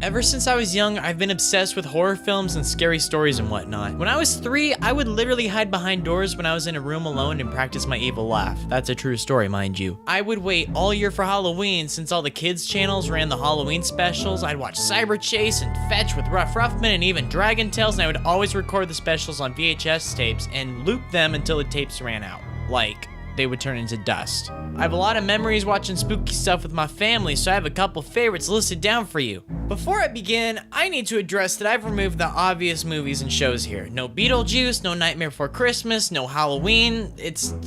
Ever since I was young, I've been obsessed with horror films and scary stories and whatnot. When I was 3, I would literally hide behind doors when I was in a room alone and practice my evil laugh. That's a true story, mind you. I would wait all year for Halloween since all the kids' channels ran the Halloween specials. I'd watch Cyber Chase and Fetch with Rough Ruffman and even Dragon Tales, and I would always record the specials on VHS tapes and loop them until the tapes ran out. Like, they would turn into dust. I have a lot of memories watching spooky stuff with my family, so I have a couple favorites listed down for you. Before I begin, I need to address that I've removed the obvious movies and shows here. No Beetlejuice, no Nightmare Before Christmas, no Halloween.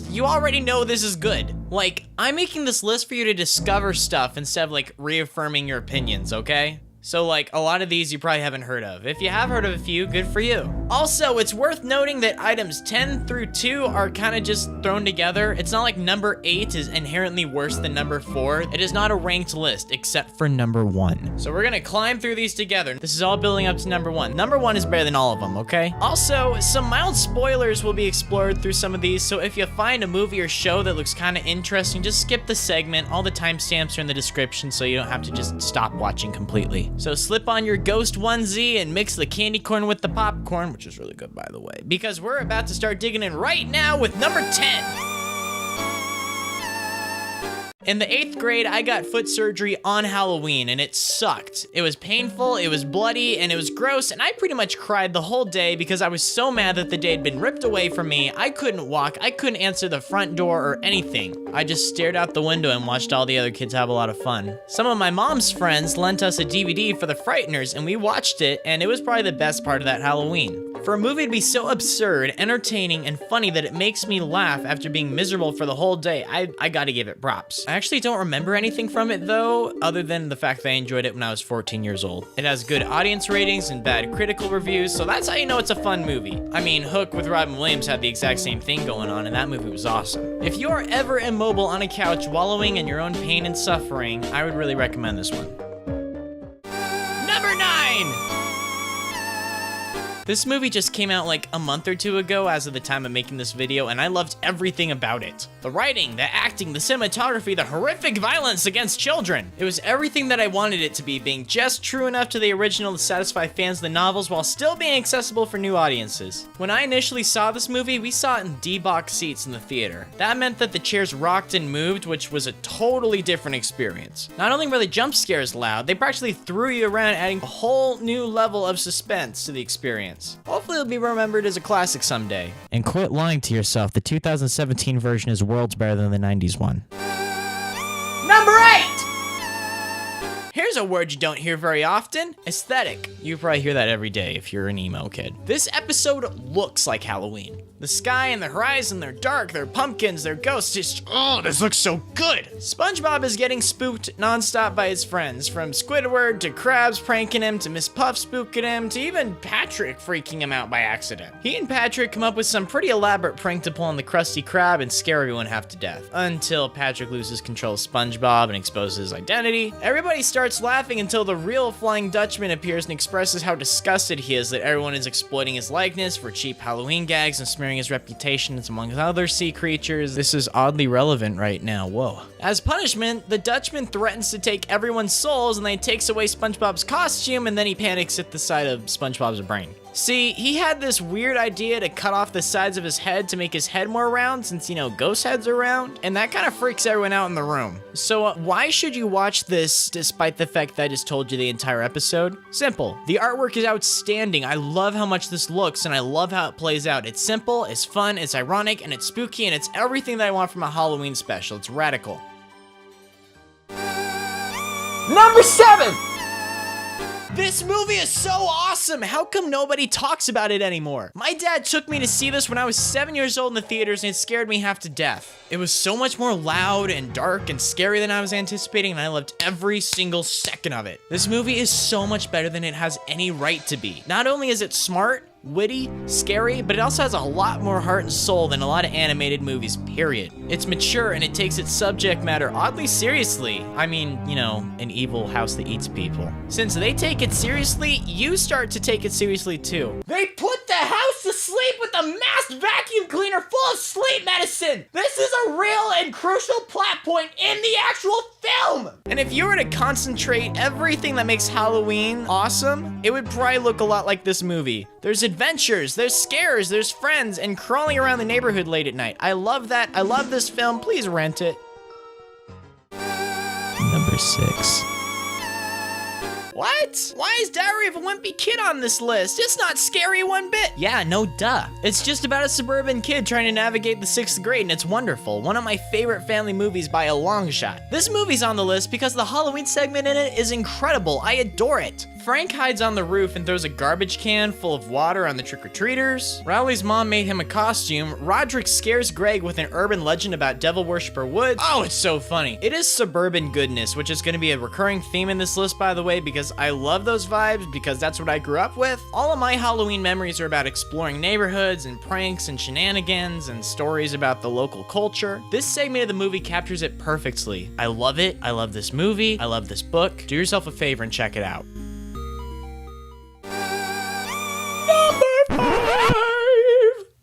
You already know this is good. Like, I'm making this list for you to discover stuff instead of like reaffirming your opinions, okay? So like, a lot of these you probably haven't heard of. If you have heard of a few, good for you. Also, it's worth noting that items 10 through 2 are kind of just thrown together. It's not like number 8 is inherently worse than number 4. It is not a ranked list, except for number 1. So we're gonna climb through these together. This is all building up to number 1. Number 1 is better than all of them, okay? Also, some mild spoilers will be explored through some of these, so if you find a movie or show that looks kind of interesting, just skip the segment. All the timestamps are in the description, so you don't have to just stop watching completely. So slip on your ghost onesie and mix the candy corn with the popcorn, which is really good, by the way, because we're about to start digging in right now with number 10. In the 8th grade, I got foot surgery on Halloween, and it sucked. It was painful, it was bloody, and it was gross, and I pretty much cried the whole day because I was so mad that the day had been ripped away from me. I couldn't walk, I couldn't answer the front door or anything. I just stared out the window and watched all the other kids have a lot of fun. Some of my mom's friends lent us a DVD for The Frighteners, and we watched it, and it was probably the best part of that Halloween. For a movie to be so absurd, entertaining, and funny that it makes me laugh after being miserable for the whole day, I gotta give it props. I actually don't remember anything from it though, other than the fact that I enjoyed it when I was 14 years old. It has good audience ratings and bad critical reviews, so that's how you know it's a fun movie. I mean, Hook with Robin Williams had the exact same thing going on, and that movie was awesome. If you are ever immobile on a couch wallowing in your own pain and suffering, I would really recommend this one. Number 9! This movie just came out like a month or 2 ago as of the time of making this video, and I loved everything about it. The writing, the acting, the cinematography, the horrific violence against children. It was everything that I wanted it to be, being just true enough to the original to satisfy fans of the novels while still being accessible for new audiences. When I initially saw this movie, we saw it in D-box seats in the theater. That meant that the chairs rocked and moved, which was a totally different experience. Not only were the jump scares loud, they practically threw you around, adding a whole new level of suspense to the experience. Hopefully it'll be remembered as a classic someday. And quit lying to yourself, the 2017 version is worlds better than the 90s one. Number 8! Here's a word you don't hear very often, aesthetic. You probably hear that every day if you're an emo kid. This episode looks like Halloween. The sky and the horizon, they're dark, they're pumpkins, they're ghosts, this looks so good. SpongeBob is getting spooked nonstop by his friends, from Squidward to Krabs pranking him to Miss Puff spooking him to even Patrick freaking him out by accident. He and Patrick come up with some pretty elaborate prank to pull on the Krusty Krab and scare everyone half to death, until Patrick loses control of SpongeBob and exposes his identity. Everybody starts laughing until the real Flying Dutchman appears and expresses how disgusted he is that everyone is exploiting his likeness for cheap Halloween gags and smearing his reputation among other sea creatures. This is oddly relevant right now, whoa. As punishment, the Dutchman threatens to take everyone's souls and then he takes away SpongeBob's costume and then he panics at the sight of SpongeBob's brain. See, he had this weird idea to cut off the sides of his head to make his head more round since, ghost heads are round, and that kind of freaks everyone out in the room. So why should you watch this despite the fact that I just told you the entire episode? Simple. The artwork is outstanding. I love how much this looks and I love how it plays out. It's simple, it's fun, it's ironic, and it's spooky, and it's everything that I want from a Halloween special. It's radical. Number 7! This movie is so awesome! How come nobody talks about it anymore? My dad took me to see this when I was 7 years old in the theaters and it scared me half to death. It was so much more loud and dark and scary than I was anticipating, and I loved every single second of it. This movie is so much better than it has any right to be. Not only is it smart, witty, scary, but it also has a lot more heart and soul than a lot of animated movies, period. It's mature and it takes its subject matter oddly seriously. I mean, an evil house that eats people. Since they take it seriously, you start to take it seriously too. They put the house of asleep with a masked vacuum cleaner full of sleep medicine. This is a real and crucial plot point in the actual film. And if you were to concentrate everything that makes Halloween awesome, it would probably look a lot like this movie. There's adventures, there's scares, there's friends, and crawling around the neighborhood late at night. I love that. I love this film. Please rent it. Number 6. What? Why is Diary of a Wimpy Kid on this list? It's not scary one bit. Yeah, no duh. It's just about a suburban kid trying to navigate the 6th grade, and it's wonderful. One of my favorite family movies by a long shot. This movie's on the list because the Halloween segment in it is incredible. I adore it. Frank hides on the roof and throws a garbage can full of water on the trick-or-treaters. Rowley's mom made him a costume. Roderick scares Greg with an urban legend about Devil Worshipper Woods. Oh, it's so funny. It is suburban goodness, which is going to be a recurring theme in this list, by the way, because I love those vibes, because that's what I grew up with. All of my Halloween memories are about exploring neighborhoods and pranks and shenanigans and stories about the local culture. This segment of the movie captures it perfectly. I love it. I love this movie. I love this book. Do yourself a favor and check it out.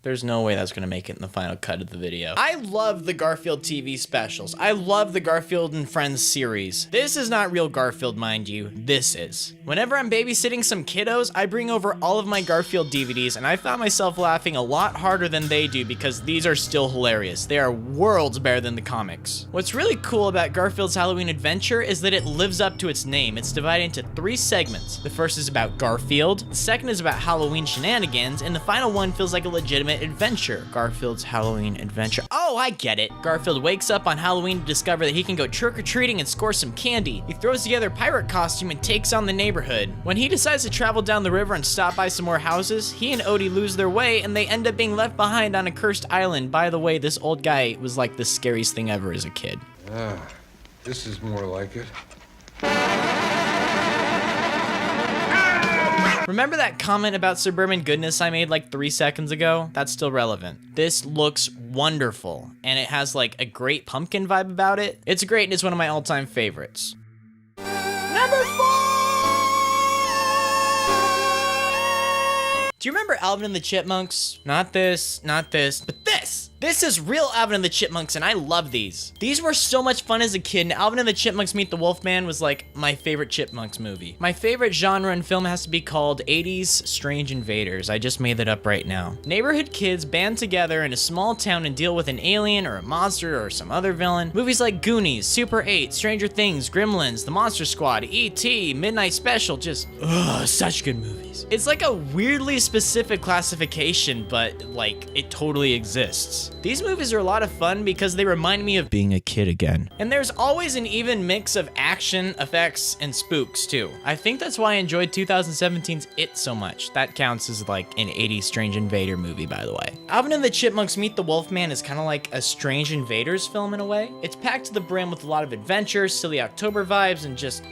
There's no way that's gonna make it in the final cut of the video. I love the Garfield TV specials. I love the Garfield and Friends series. This is not real Garfield, mind you. This is. Whenever I'm babysitting some kiddos, I bring over all of my Garfield DVDs, and I found myself laughing a lot harder than they do because these are still hilarious. They are worlds better than the comics. What's really cool about Garfield's Halloween Adventure is that it lives up to its name. It's divided into 3 segments. The first is about Garfield, the second is about Halloween shenanigans, and the final one feels like a legitimate adventure. Garfield's Halloween Adventure. Oh, I get it. Garfield wakes up on Halloween to discover that he can go trick-or-treating and score some candy. He throws together a pirate costume and takes on the neighborhood. When he decides to travel down the river and stop by some more houses, he and Odie lose their way and they end up being left behind on a cursed island. By the way, this old guy was like the scariest thing ever as a kid. This is more like it. Remember that comment about suburban goodness I made like 3 seconds ago? That's still relevant. This looks wonderful, and it has like a great pumpkin vibe about it. It's great, and it's one of my all-time favorites. Number 4! Do you remember Alvin and the Chipmunks? Not this, but this! This is real Alvin and the Chipmunks, and I love these. These were so much fun as a kid, and Alvin and the Chipmunks Meet the Wolfman was like my favorite Chipmunks movie. My favorite genre in film has to be called 80s Strange Invaders. I just made that up right now. Neighborhood kids band together in a small town and deal with an alien or a monster or some other villain. Movies like Goonies, Super 8, Stranger Things, Gremlins, The Monster Squad, E.T., Midnight Special, just, such good movies. It's like a weirdly specific classification, but like, it totally exists. These movies are a lot of fun because they remind me of being a kid again. And there's always an even mix of action, effects, and spooks too. I think that's why I enjoyed 2017's It so much. That counts as like an 80s Strange Invader movie, by the way. Alvin and the Chipmunks Meet the Wolfman is kind of like a Strange Invaders film in a way. It's packed to the brim with a lot of adventure, silly October vibes, and just,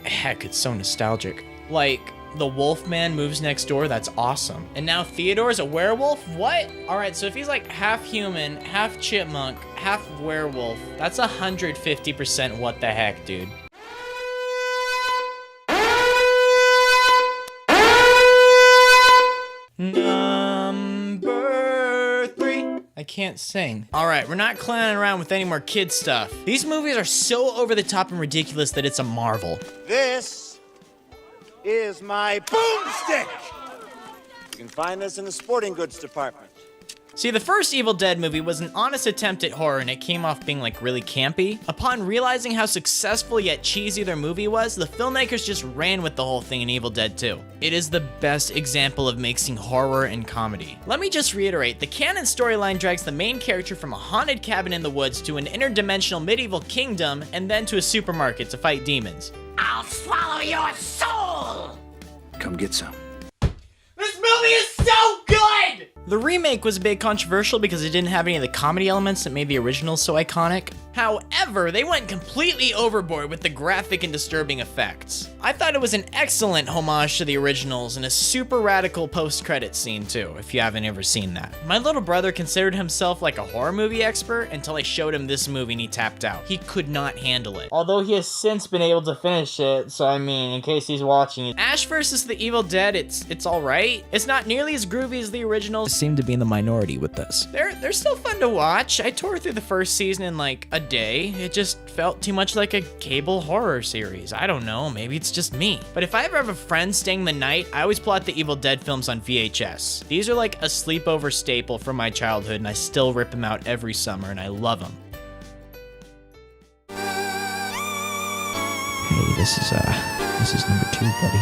heck, it's so nostalgic. Like, the Wolfman moves next door, that's awesome. And now Theodore's a werewolf? What? Alright, so if he's like half human, half chipmunk, half werewolf, that's 150% what the heck, dude. Number 3. I can't sing. Alright, we're not clowning around with any more kid stuff. These movies are so over the top and ridiculous that it's a marvel. This is my boomstick. You can find this in the sporting goods department. See, the first Evil Dead movie was an honest attempt at horror, and it came off being like really campy. Upon realizing how successful yet cheesy their movie was, the filmmakers just ran with the whole thing in Evil Dead 2. It is the best example of mixing horror and comedy. Let me just reiterate, the canon storyline drags the main character from a haunted cabin in the woods to an interdimensional medieval kingdom, and then to a supermarket to fight demons. I'll swallow your soul! Come get some. This movie is so good! The remake was a bit controversial because it didn't have any of the comedy elements that made the original so iconic. However, they went completely overboard with the graphic and disturbing effects. I thought it was an excellent homage to the originals and a super radical post-credit scene too, if you haven't ever seen that. My little brother considered himself like a horror movie expert until I showed him this movie and he tapped out. He could not handle it. Although he has since been able to finish it, so I mean, in case he's watching it. Ash vs. the Evil Dead, it's alright. It's not nearly as groovy as the originals. Seem to be in the minority with this. They're still fun to watch. I tore through the first season in like a day. It just felt too much like a cable horror series. I don't know, maybe it's just me. But if I ever have a friend staying the night, I always pull out the Evil Dead films on VHS. These are like a sleepover staple from my childhood, and I still rip them out every summer, and I love them. Hey, this is number 2, buddy.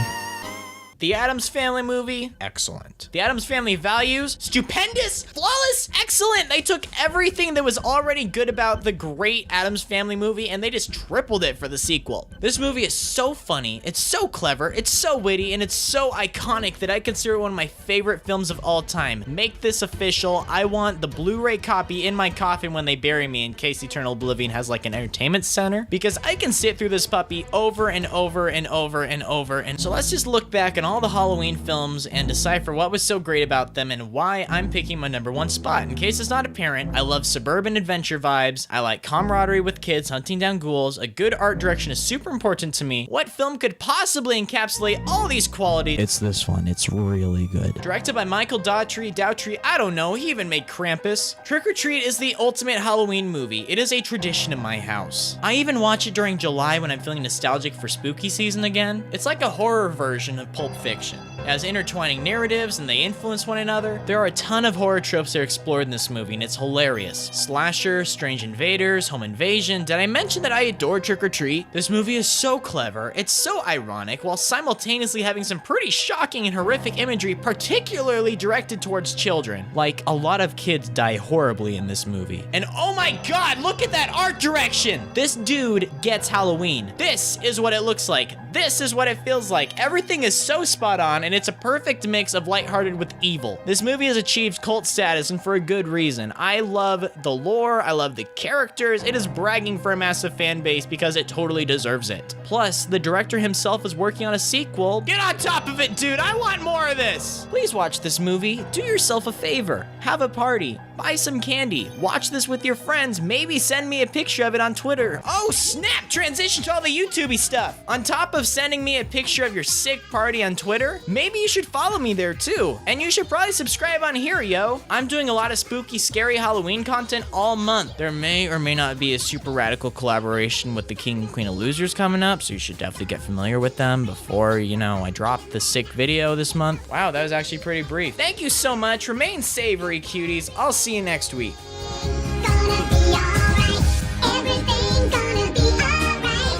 The Addams Family movie, excellent. The Addams Family values, stupendous, flawless, excellent. They took everything that was already good about the great Addams Family movie and they just tripled it for the sequel. This movie is so funny, it's so clever, it's so witty, and it's so iconic that I consider it one of my favorite films of all time. Make this official. I want the Blu-ray copy in my coffin when they bury me in case Eternal Oblivion has like an entertainment center, because I can sit through this puppy over and over and over and over. And so let's just look back on all the Halloween films and decipher what was so great about them and why I'm picking my number 1 spot. In case it's not apparent, I love suburban adventure vibes, I like camaraderie with kids hunting down ghouls, a good art direction is super important to me. What film could possibly encapsulate all these qualities? It's this one, it's really good. Directed by Michael Dowtry, I don't know, he even made Krampus. Trick or Treat is the ultimate Halloween movie. It is a tradition in my house. I even watch it during July when I'm feeling nostalgic for spooky season again. It's like a horror version of Pulp Fiction. It has intertwining narratives and they influence one another. There are a ton of horror tropes that are explored in this movie and it's hilarious. Slasher, strange invaders, home invasion. Did I mention that I adore Trick or Treat? This movie is so clever, it's so ironic, while simultaneously having some pretty shocking and horrific imagery, particularly directed towards children. Like, a lot of kids die horribly in this movie. And oh my god, look at that art direction! This dude gets Halloween. This is what it looks like. This is what it feels like. Everything is so spot on, and it's a perfect mix of lighthearted with evil. This movie has achieved cult status, and for a good reason. I love the lore, I love the characters, it is bragging for a massive fan base because it totally deserves it. Plus, the director himself is working on a sequel. Get on top of it, dude, I want more of this! Please watch this movie, do yourself a favor, have a party, buy some candy, watch this with your friends, maybe send me a picture of it on Twitter. Oh snap, transition to all the YouTubey stuff. On top of sending me a picture of your sick party on Twitter, maybe you should follow me there too. And you should probably subscribe on here, yo. I'm doing a lot of spooky, scary Halloween content all month. There may or may not be a super radical collaboration with the King and Queen of Losers coming up, so you should definitely get familiar with them before, you know, I drop the sick video this month. Wow, that was actually pretty brief. Thank you so much. Remain savory, cuties. I'll see you next week. Gonna be alright. Everything gonna be alright.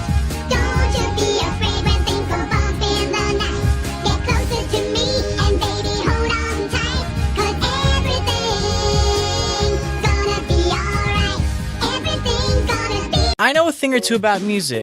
Don't you be afraid when things go bump in the night. Get closer to me and baby hold on tight. 'Cause everything's gonna be alright. Everything's gonna be. I know a thing or two about music.